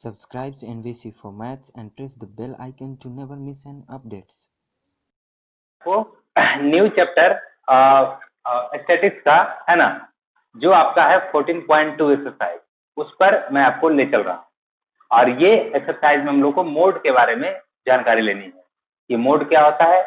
Subscribe NVC for Maths and press the bell icon to never miss an updates. को new chapter statics का है ना, जो आपका है 14.2 एक्सरसाइज, उस पर मैं आपको ले चल रहा हूँ। और ये एक्सरसाइज में हम लोग को मोड के बारे में जानकारी लेनी है कि मोड क्या होता है,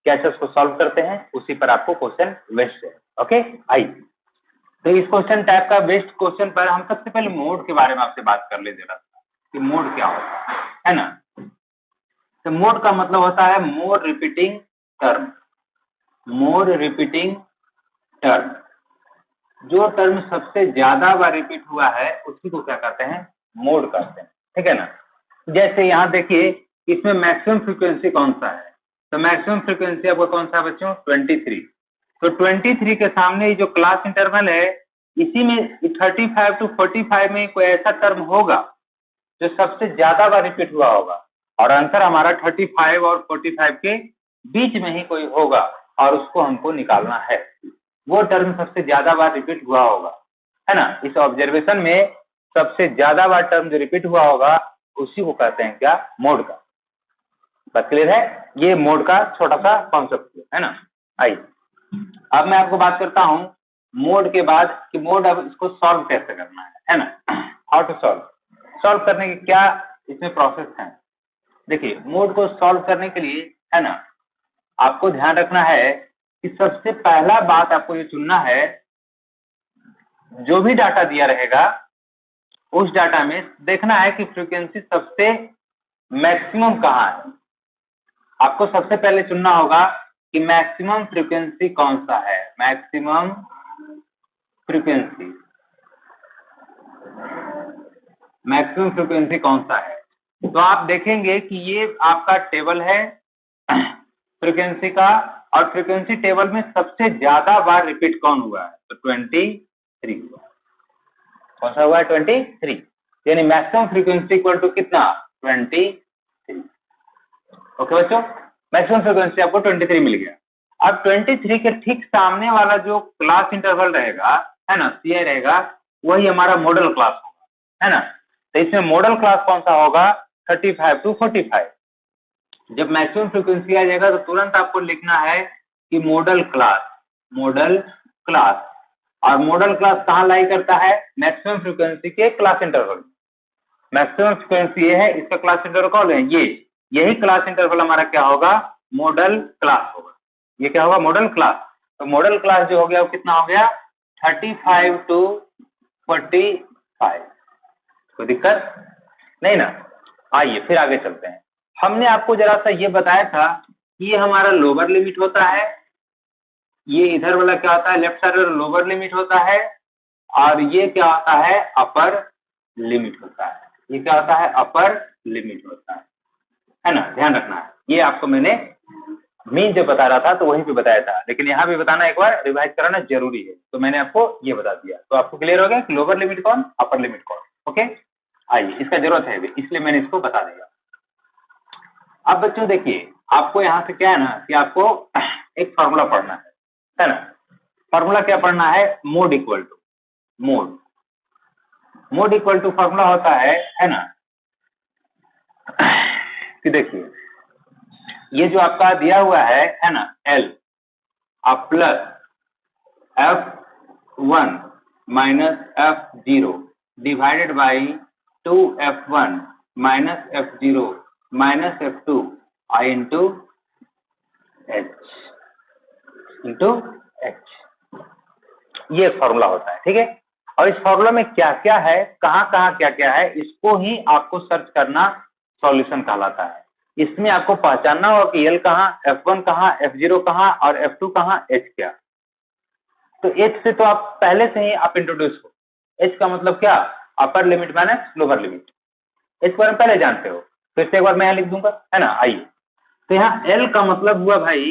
कैसे उसको सॉल्व करते हैं, उसी पर आपको क्वेश्चन बेस्ड है। ओके, आइए तो इस क्वेश्चन टाइप का बेस्ड क्वेश्चन पर हम सबसे पहले मोड के बारे में आपसे बात कर ले दे रहा था कि मोड क्या होता है ना। तो मोड का मतलब होता है मोर रिपीटिंग टर्म। मोर रिपीटिंग टर्म, जो टर्म सबसे ज्यादा बार रिपीट हुआ है उसी को क्या कहते हैं, मोड कहते हैं। ठीक है ना। जैसे यहाँ देखिए, इसमें मैक्सिमम फ्रीक्वेंसी कौन सा है, तो मैक्सिमम फ्रीक्वेंसी आपको कौन सा बच्चों, 23। तो 23 के सामने ये जो क्लास इंटरवल है, इसी में 35 to 45 में कोई ऐसा टर्म होगा जो सबसे ज्यादा बार रिपीट हुआ होगा, और आंसर हमारा 35 और 45 के बीच में ही कोई होगा और उसको हमको निकालना है। वो टर्म सबसे ज्यादा बार रिपीट हुआ होगा, है ना। इस ऑब्जर्वेशन में सबसे ज्यादा बार टर्म जो रिपीट हुआ होगा उसी को कहते हैं क्या, मोड का। बात क्लियर है। ये मोड का छोटा सा कॉन्सेप्ट है ना। आइए अब मैं आपको बात करता हूँ मोड के बाद कि मोड अब इसको सॉल्व कैसे करना है ना। हाउ टू सॉल्व करने की क्या इसमें प्रोसेस है। देखिए, मोड को सॉल्व करने के लिए है ना, आपको ध्यान रखना है कि सबसे पहला बात आपको ये चुनना है, जो भी डाटा दिया रहेगा उस डाटा में देखना है कि फ्रीक्वेंसी सबसे मैक्सिमम कहाँ है। आपको सबसे पहले चुनना होगा कि मैक्सिमम फ्रीक्वेंसी कौन सा है। मैक्सिमम फ्रीक्वेंसी कौन सा है, तो आप देखेंगे कि ये आपका टेबल है फ्रीक्वेंसी का, और फ्रीक्वेंसी टेबल में सबसे ज्यादा बार रिपीट कौन हुआ है, तो 23 हुआ। कौन सा हुआ है, 23। यानी मैक्सिमम फ्रीक्वेंसी इक्वल टू कितना, 23। ओके बच्चों, मैक्सिमम फ्रीक्वेंसी आपको 23 मिल गया। अब 23 के ठीक सामने वाला जो क्लास इंटरवल रहेगा है ना, CI रहेगा, वही हमारा मॉडल क्लास होगा, है ना। तो इसमें मॉडल क्लास कौन सा होगा, 35 to 45। जब मैक्सिमम फ्रीक्वेंसी आ जाएगा तो तुरंत आपको लिखना है कि मॉडल क्लास। और मॉडल क्लास कहाँ लाई करता है, मैक्सिमम फ्रीक्वेंसी के क्लास इंटरवल। मैक्सिमम फ्रीक्वेंसी ये है, इसका क्लास इंटरवल कौन है, ये यही क्लास इंटरवल हमारा क्या होगा, मॉडल क्लास होगा। ये क्या होगा, मॉडल क्लास। तो मॉडल क्लास जो हो गया वो कितना हो गया, 35 to 45। कोई दिक्कत नहीं ना। आइए फिर आगे चलते हैं। हमने आपको जरा सा ये बताया था कि ये हमारा लोअर लिमिट होता है, ये इधर वाला क्या होता है, लेफ्ट साइड वाला लोअर लिमिट होता है, और ये क्या होता है, अपर लिमिट होता है। ये क्या होता है, अपर लिमिट होता है ना। ध्यान रखना है, ये आपको मैंने मीन जब बता रहा था तो वहीं पे बताया था, लेकिन यहाँ भी बताना, एक बार रिवाइज कराना जरूरी है, तो मैंने आपको ये बता दिया। तो आपको क्लियर हो गया कि लोअर लिमिट कौन, अपर लिमिट कौन। ओके, आइए, इसका जरूरत है इसलिए मैंने इसको बता दिया। अब बच्चों देखिए, आपको यहाँ से क्या है ना कि आपको एक फॉर्मूला पढ़ना है ना। फॉर्मूला क्या पढ़ना है, मोड इक्वल टू फॉर्मूला होता है ना, कि देखिए ये जो आपका दिया हुआ है ना, L आप plus F1 minus F0 divided by 2F1 minus F0 minus F2 I into H, ये फॉर्मूला होता है। ठीक है, और इस फॉर्मूला में क्या क्या है, कहाँ कहाँ क्या क्या है, इसको ही आपको सर्च करना सॉल्यूशन कहलाता है। इसमें आपको पहचानना होगा कि L कहाँ, F1 कहाँ, F0 कहाँ और F2 कहाँ, H क्या। तो H से तो आप पहले से ही आप इंट्रोड्यूस हो। H का मतलब क्या, upper limit minus lower limit. H को हम पहले जानते हो, फिर से एक बार मैं यहाँ लिख दूंगा, है ना। आइए, तो यहाँ L का मतलब हुआ भाई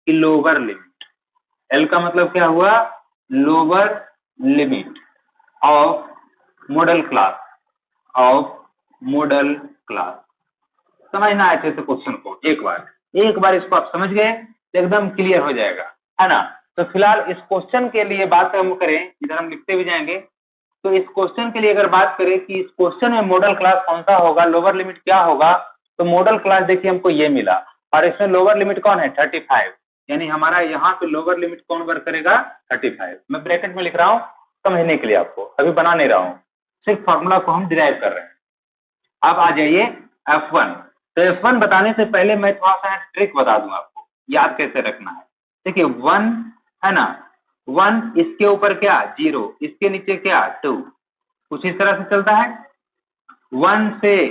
कि लोअर लिमिट। L का मतलब क्या हुआ, lower limit of modal class. समझना है अच्छे से क्वेश्चन को, एक बार इसको आप समझ गए तो एकदम क्लियर हो जाएगा, है ना। तो फिलहाल इस क्वेश्चन के लिए बात हम करें, इधर हम लिखते भी जाएंगे तो इस क्वेश्चन के लिए अगर बात करें कि इस क्वेश्चन में मॉडल क्लास कौन सा होगा, लोअर लिमिट क्या होगा, तो मॉडल क्लास देखिए हमको ये मिला और इसमें लोअर लिमिट कौन है 35, यानी हमारा यहाँ पे लोअर लिमिट कौन वर्क करेगा 35। मैं ब्रैकेट में लिख रहा हूँ समझने के लिए, आपको अभी बना नहीं रहा हूँ, सिर्फ फॉर्मूला को हम डिराइव कर रहे हैं। अब आ जाइए F1। तो F1 बताने से पहले मैं थोड़ा सा ट्रिक बता दूं आपको, याद कैसे रखना है। देखिए 1 है ना, 1 इसके ऊपर क्या 0, इसके नीचे क्या 2, कुछ इस तरह से चलता है। 1 से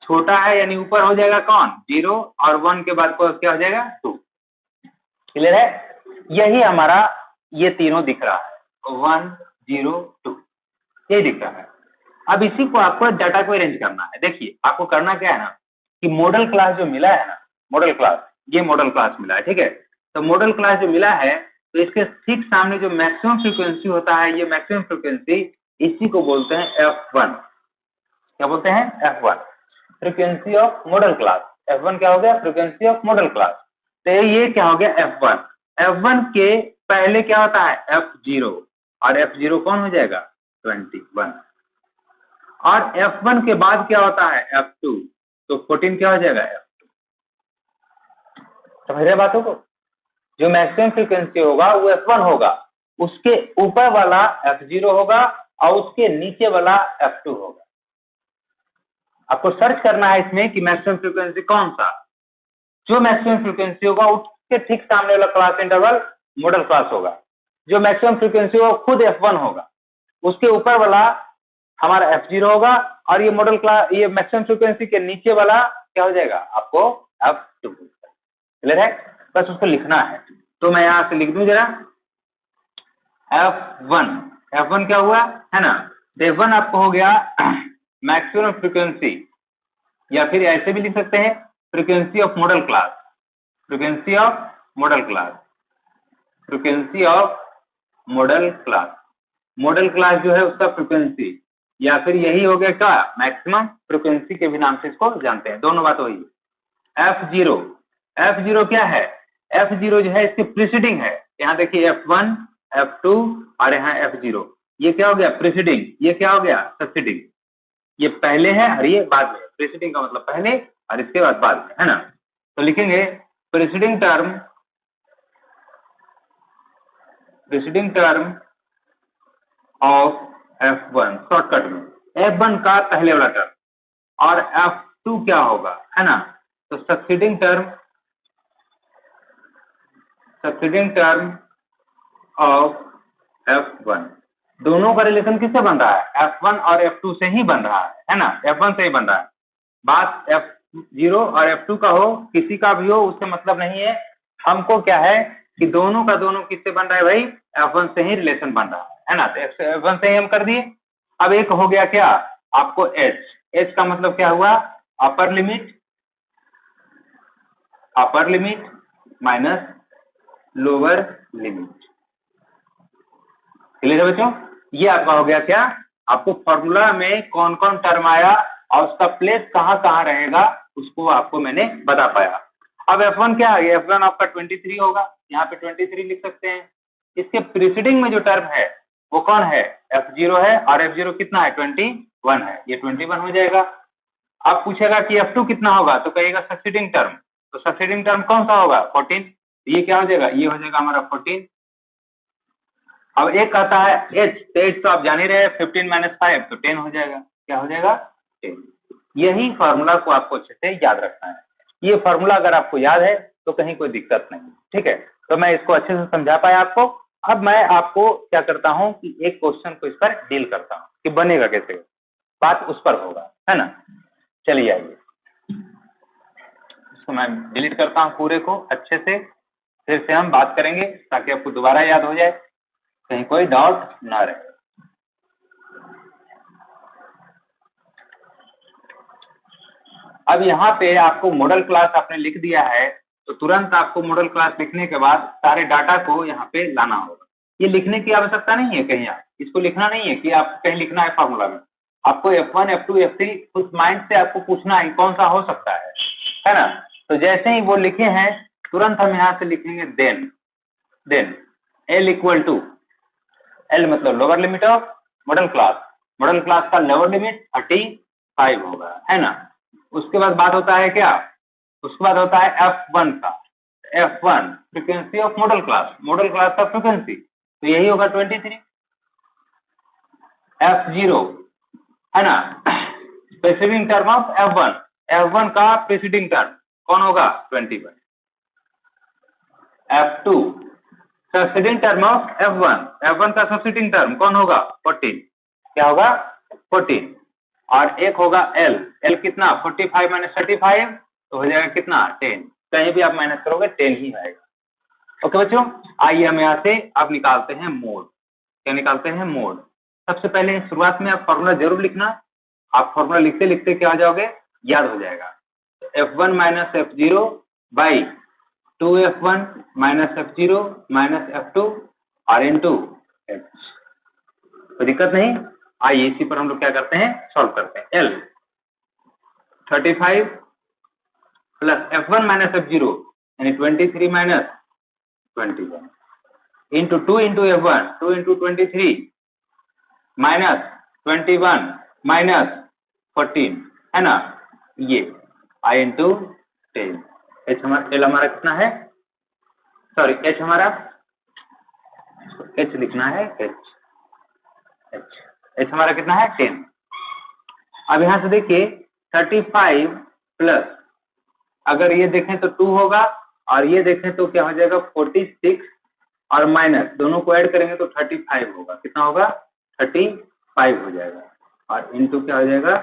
छोटा है यानी ऊपर हो जाएगा कौन 0, और 1 के बाद क्या हो जाएगा 2। क्लियर है? यही हमारा ये तीनों दिख रहा है 1 0 2, यही दिख रहा है। अब इसी को आपको डाटा को अरेंज करना है। देखिए आपको करना क्या है ना कि मॉडल क्लास जो मिला है ना, मॉडल क्लास, ये मॉडल क्लास मिला है, ठीक है। तो मॉडल क्लास जो मिला है तो इसके ठीक सामने जो मैक्सिमम फ्रीक्वेंसी होता है, ये मैक्सिमम फ्रीक्वेंसी, इसी को बोलते हैं F1। क्या बोलते हैं F1, frequency of modal class. F1 क्या हो गया फ्रीक्वेंसी ऑफ मॉडल क्लास। तो ये क्या हो गया F1। F1 के पहले क्या होता है F0, और F0 कौन हो जाएगा 21, और F1 के बाद क्या होता है F2, तो 14 क्या हो जाएगा F2। समझ रहे बातों को? जो मैक्सिमम फ्रीक्वेंसी होगा वो F1 होगा, उसके ऊपर वाला F0 होगा, और उसके नीचे वाला F2 होगा। आपको सर्च करना है इसमें कि मैक्सिमम फ्रीक्वेंसी कौन सा, जो मैक्सिमम फ्रीक्वेंसी होगा उसके ठीक सामने वाला क्लास इंटरवल मॉडल क्लास होगा। जो मैक्सिमम फ्रीक्वेंसी होगा खुद F1 होगा, उसके ऊपर वाला हमारा F0 होगा, और ये मॉडल क्लास, ये मैक्सिमम फ्रीक्वेंसी के नीचे वाला क्या हो जाएगा आपको F2। क्लियर है? बस उसको लिखना है। तो मैं यहाँ से लिख दूं जरा F1। F1 क्या हुआ है ना, F1 आपको हो गया मैक्सिमम फ्रीक्वेंसी, या फिर ऐसे भी लिख सकते हैं frequency of modal class, frequency of modal class, frequency of modal class. Modal class जो है उसका फ्रीक्वेंसी, या फिर यही हो गया क्या मैक्सिमम फ्रीक्वेंसी के भी नाम से इसको जानते हैं, दोनों बात वही है। F0, F0 क्या है, F0 जो है इसके प्रीसीडिंग है। यहाँ देखिए F1 F2 और यहाँ F0, ये क्या हो गया प्रीसीडिंग, ये क्या हो गया सक्सीडिंग। ये पहले है और ये बाद में। प्रीसीडिंग का मतलब पहले और इसके बाद में, है ना। तो लिखेंगे preceding term of F1, shortcut में F1 का पहले वाला टर्म, और F2 क्या होगा, है ना। तो सक्सीडिंग टर्म ऑफ F1, दोनों का रिलेशन किससे बन रहा है F1 और F2 से ही बन रहा है ना, F1 से ही बन रहा है। बात F0 और F2 का हो, किसी का भी हो, उससे मतलब नहीं है। हमको क्या है कि दोनों का दोनों किससे बन रहा है भाई, F1 से ही रिलेशन बन रहा है ना। तो F1 से ही हम कर दिए। अब एक हो गया क्या आपको H का मतलब क्या हुआ upper limit minus lower limit. Clear है बच्चों? ये आपका हो गया क्या, आपको फॉर्मूला में कौन कौन टर्म आया और उसका प्लेस कहाँ कहाँ रहेगा उसको आपको मैंने बता पाया। अब F1 क्या आ गया, F1 आपका 23 होगा, यहाँ पे 23 लिख सकते हैं। इसके प्रीसीडिंग में जो टर्म है वो कौन है F0 है, और F0 कितना है 21 है, ये 21 हो जाएगा। अब पूछेगा कि F2 कितना होगा, तो कहिएगा सक्सीडिंग टर्म, तो सक्सीडिंग टर्म कौन सा होगा 14, ये क्या हो जाएगा, ये हो जाएगा हमारा 14। अब एक कहता है H, तो H तो आप जान ही रहे 15 - 5 तो 10 हो जाएगा, क्या हो जाएगा 10। यही फार्मूला को आपको अच्छे से याद रखना है। ये फार्मूला अगर आपको याद है तो कहीं कोई दिक्कत नहीं, ठीक है। तो मैं इसको अच्छे से समझा पाया आपको। अब मैं आपको क्या करता हूँ कि एक क्वेश्चन को इस पर डील करता हूँ कि बनेगा कैसे, बात उस पर होगा, है ना। चलिए आइए, इसको मैं डिलीट करता हूँ पूरे को अच्छे से, फिर से हम बात करेंगे ताकि आपको दोबारा याद हो जाए, कहीं कोई डाउट ना रहे। अब यहाँ पे आपको मॉडल क्लास आपने लिख दिया है, तो तुरंत आपको मॉडल क्लास लिखने के बाद सारे डाटा को यहाँ पे लाना होगा। ये लिखने की आवश्यकता नहीं है कहीं, आप इसको लिखना नहीं है कि आप कहीं लिखना है फार्मूला में। आपको F1 F2 F3 उस माइंड से आपको पूछना है कौन सा हो सकता है ना। तो जैसे ही वो लिखे हैं तुरंत हम यहाँ से लिखेंगे then L equal to, L मतलब lower limit of modal class, modal class का लोअर लिमिट 35 होगा, है ना। उसके बाद बात होता है क्या, उसके बाद होता है F1 का। F1 frequency of modal class का फ्रीक्वेंसी, तो यही होगा 23। F0 है ना, preceding term of F1, F1 का प्रीसीडिंग टर्म कौन होगा 21। F2 succeeding term of F1, F1 का सक्सीडिंग टर्म कौन होगा 14, क्या होगा 14। और एक होगा L कितना 45 माइनस 35, तो हो जाएगा कितना 10, कहीं भी आप माइनस करोगे 10 ही आएगा। ओके बच्चों, आइए हम यहाँ से अब निकालते हैं मोड। क्या निकालते हैं मोड। सबसे पहले शुरुआत में आप फॉर्मूला जरूर लिखना, आप फॉर्मूला लिखते लिखते क्या हो जाओगे, याद हो जाएगा। F1 minus F0 by 2F1 minus F0 minus F2 और इंटू H। कोई दिक्कत नहीं। आइए इसी पर हम लोग क्या करते हैं, सॉल्व करते हैं। L 35 plus F1 minus F0 यानी 23 minus 21 into 2 into F1 2 into 23 minus 21 minus 14, है ना, ये I इंटू 10। H L हमारा कितना है, सॉरी H हमारा, H लिखना है, H हमारा कितना है 10। अब यहाँ से देखिए 35 प्लस, अगर ये देखें तो 2 होगा और ये देखें तो क्या हो जाएगा 46 और माइनस दोनों को ऐड करेंगे तो 35 होगा। कितना होगा 35 हो जाएगा और इनटू क्या हो जाएगा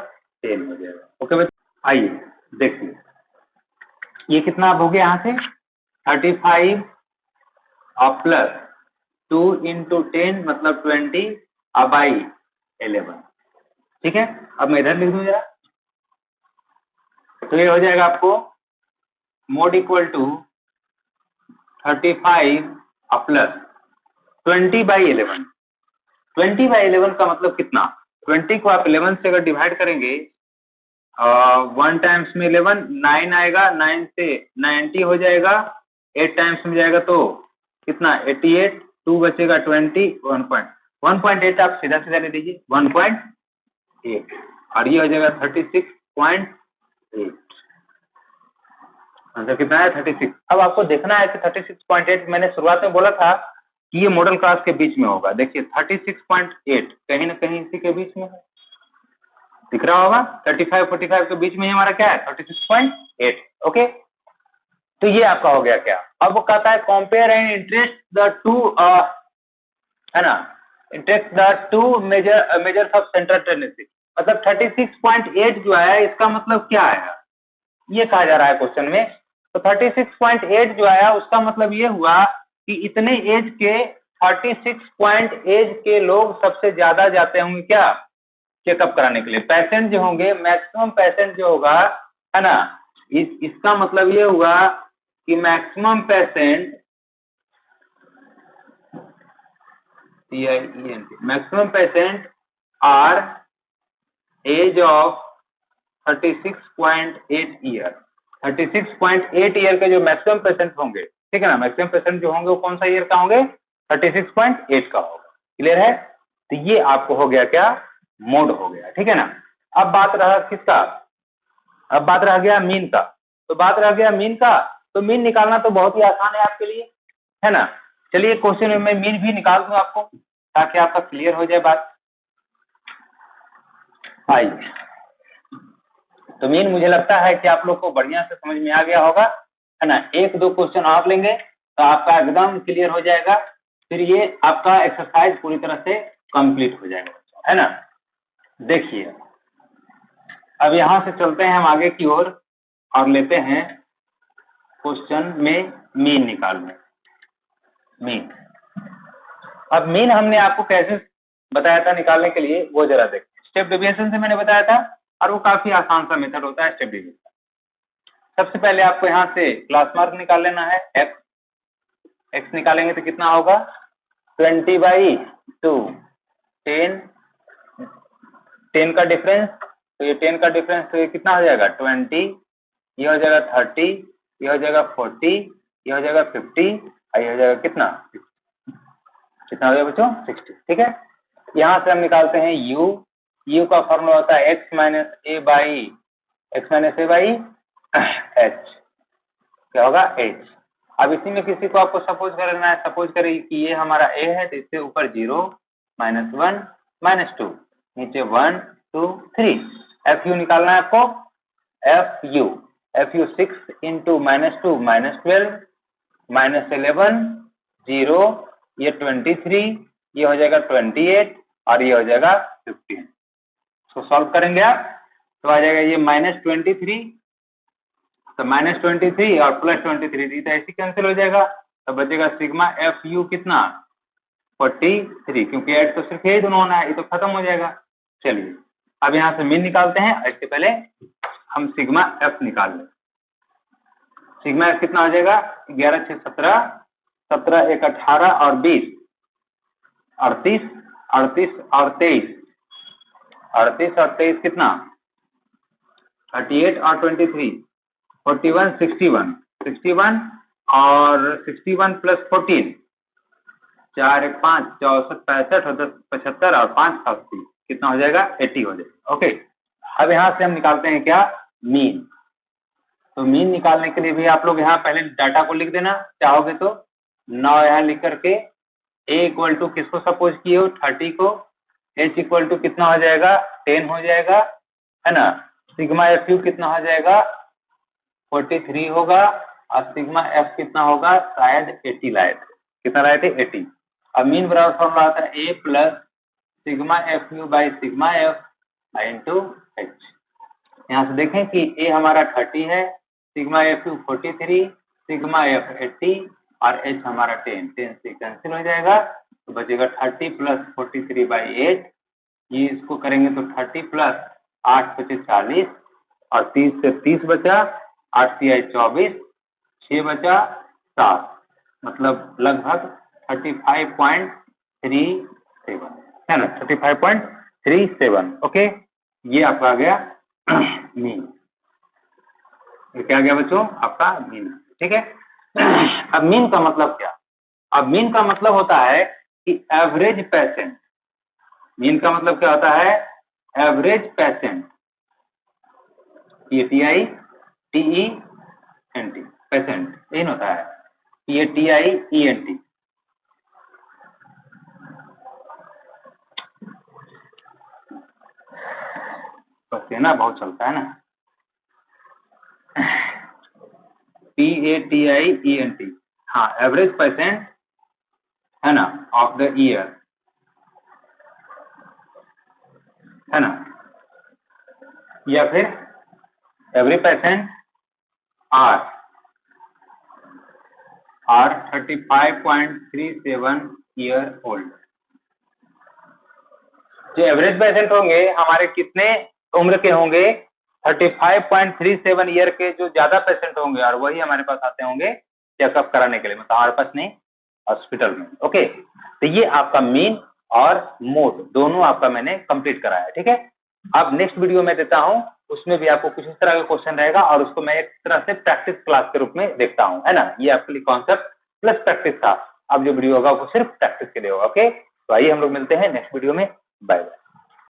10 हो जाएगा। ओके बच्चों, आइए देखिए ये कितना अब हो गया, यहाँ से 35 और प्लस 2 इंटू 10 मतलब 20 और बाई 11। ठीक है, अब मैं इधर लिख दूं जरा, तो ये हो जाएगा आपको मोड इक्वल टू 35 और प्लस 20/11। 20/11 का मतलब कितना, 20 को आप 11 से अगर डिवाइड करेंगे 1 टाइम्स में 11 9 आएगा, 9 से 90 हो जाएगा, 8 टाइम्स में जाएगा तो कितना 88, 2 बचेगा 20, 1.8 आप सीधा सीधा ले लीजिए 1.8 और ये हो जाएगा 36.8। आंसर कितना है 36। अब आपको देखना है कि 36.8 मैंने शुरुआत में बोला था कि ये मॉडल क्लास के बीच में होगा। देखिए 36.8 कहीं ना कहीं इसी के बीच में है, दिख रहा होगा 35-45 के बीच में ही हमारा क्या है 36.8। ओके, तो ये आपका हो गया क्या। अब वो कहता है compare and interest the two, है ना, interest the two measures of central tendency. मतलब 36.8 जो है इसका मतलब क्या है, ये कहा जा रहा है क्वेश्चन में। तो 36.8 जो आया उसका मतलब ये हुआ कि इतने एज के 36.8 के लोग सबसे ज्यादा जाते होंगे क्या चेकअप कराने के लिए। पेशेंट जो होंगे, मैक्सिमम पेशेंट जो होगा, है ना, इसका मतलब ये हुआ कि maximum patient are age of 36.8 year. 36.8 year के जो मैक्सिमम पेशेंट होंगे, ठीक है ना, मैक्सिमम पेशेंट जो होंगे वो कौन सा ईयर का होंगे 36.8 का होगा। क्लियर है, तो ये आपको हो गया क्या मोड हो गया। ठीक है ना। अब बात रहा किसका, अब बात रह गया मीन का। तो बात रह गया मीन का, तो मीन निकालना तो बहुत ही आसान है आपके लिए, है ना। चलिए क्वेश्चन में मैं मीन भी निकाल दूं आपको ताकि आपका क्लियर हो जाए बात। आइए, तो मीन मुझे लगता है कि आप लोग को बढ़िया से समझ में आ गया होगा, है ना। एक दो क्वेश्चन और लेंगे तो आपका एकदम क्लियर हो जाएगा, फिर ये आपका एक्सरसाइज पूरी तरह से कंप्लीट हो जाएगा, है ना। देखिए अब यहां से चलते हैं हम आगे की ओर और लेते हैं क्वेश्चन में मीन निकालने। मीन, अब मीन हमने आपको कैसे बताया था निकालने के लिए वो जरा देखिए। स्टेप डेविएशन से मैंने बताया था और वो काफी आसान सा मेथड होता है स्टेप डेविएशन। सबसे पहले आपको यहाँ से क्लास मार्क निकाल लेना है, एक्स निकालेंगे तो कितना होगा 20/2, 10 का डिफरेंस, तो ये 10 का डिफरेंस तो ये कितना हो जाएगा 20, ये हो जाएगा 30, ये हो जाएगा 40, ये हो जाएगा 50 और ये हो जाएगा कितना हो जाएगा बच्चों 60। ठीक है, यहाँ से हम निकालते हैं u यू का फॉर्मूला होता है x minus A by H, क्या होगा h। अब इसी में किसी को आपको सपोज करना है, सपोज करें कि ये हमारा a है तो इससे ऊपर 0 -1 -2 नीचे 1 2 3। एफ यू निकालना है आपको, एफ यू 6 इंटू -2 -12 -11 0, ये 23, ये हो जाएगा 28 और ये हो जाएगा 15। इसको सॉल्व करेंगे आप तो आ जाएगा ये -23, तो -23 और +23 तो ऐसे कैंसिल हो जाएगा, तो बचेगा सिग्मा एफ यू कितना 43, क्योंकि ऐड तो सिर्फ यही दोनों होना है, ये तो खत्म हो जाएगा। चलिए अब यहाँ से मीन निकालते हैं, इससे पहले हम सिग्मा एफ निकाल लें। सिग्मा एफ कितना हो जाएगा 11 6 17, 17 1 18 और 20 38 38 और 23, 38 और 23 कितना 38 और 23 41 61 और 61 प्लस 14 4 1 5 64 65 और 10 75 और 5 80, कितना हो जाएगा 80 हो जाएगा। ओके, अब यहाँ से हम निकालते हैं क्या मीन। तो मीन निकालने के लिए भी आप लोग यहाँ पहले डाटा को लिख देना चाहोगे तो 9 यहाँ लिख करके a इक्वल टू किसको सपोज किए हो 30 को, h इक्वल टू कितना हो जाएगा 10 हो जाएगा, है ना। सिग्मा एफ यू कितना हो जाएगा 43 होगा और सिग्मा एफ कितना होगा शायद 80 लाए थे, कितना लाए थे 80। अब मीन बराबर फॉर्मूला आता है a plus sigma F you by sigma F into H. यहाँ से देखें कि a हमारा 30 है, sigma F you 43, sigma F 80 और h हमारा 10 से कैंसिल हो जाएगा, तो बचेगा 30 प्लस 43 बाई 8। ये इसको करेंगे तो 30 प्लस 8 बचे 40 और 30 से 30 बचा, 8 से 24, 6 बचा 7, मतलब लगभग 35.37 है ना, 35.37। ओके, ये आपका आ गया मीन। ये क्या गया बच्चों आपका मीन, ठीक है। अब मीन का मतलब क्या, अब मीन का मतलब होता है कि एवरेज पेशेंट, मीन का मतलब क्या होता है एवरेज पेशेंट, PATITENT पेशेंट यही होता है, PATIENT। पसीना बहुत चलता है ना, PATIENT, हाँ एवरेज पेशेंट है ना ऑफ द ईयर, है ना, या फिर every patient are 35.37 year old. जो एवरेज पेशेंट होंगे हमारे कितने उम्र के होंगे 35.37 ईयर के, जो ज्यादा पेशेंट होंगे और वही हमारे पास आते होंगे चेकअप कराने के लिए, मतलब हमारे पास नहीं हॉस्पिटल में। ओके, तो ये आपका मीन और मोड दोनों आपका मैंने कंप्लीट कराया है, ठीक है। अब नेक्स्ट वीडियो में देता हूं, उसमें भी आपको कुछ इस तरह का क्वेश्चन रहेगा और उसको मैं एक तरह से प्रैक्टिस क्लास के रूप में देखता हूं, है ना। ये आपके लिए कॉन्सेप्ट प्लस प्रैक्टिस था। अब जो वीडियो होगा वो सिर्फ प्रैक्टिस के लिए होगा। ओके, तो आइए हम लोग मिलते हैं नेक्स्ट वीडियो में, बाय बाय।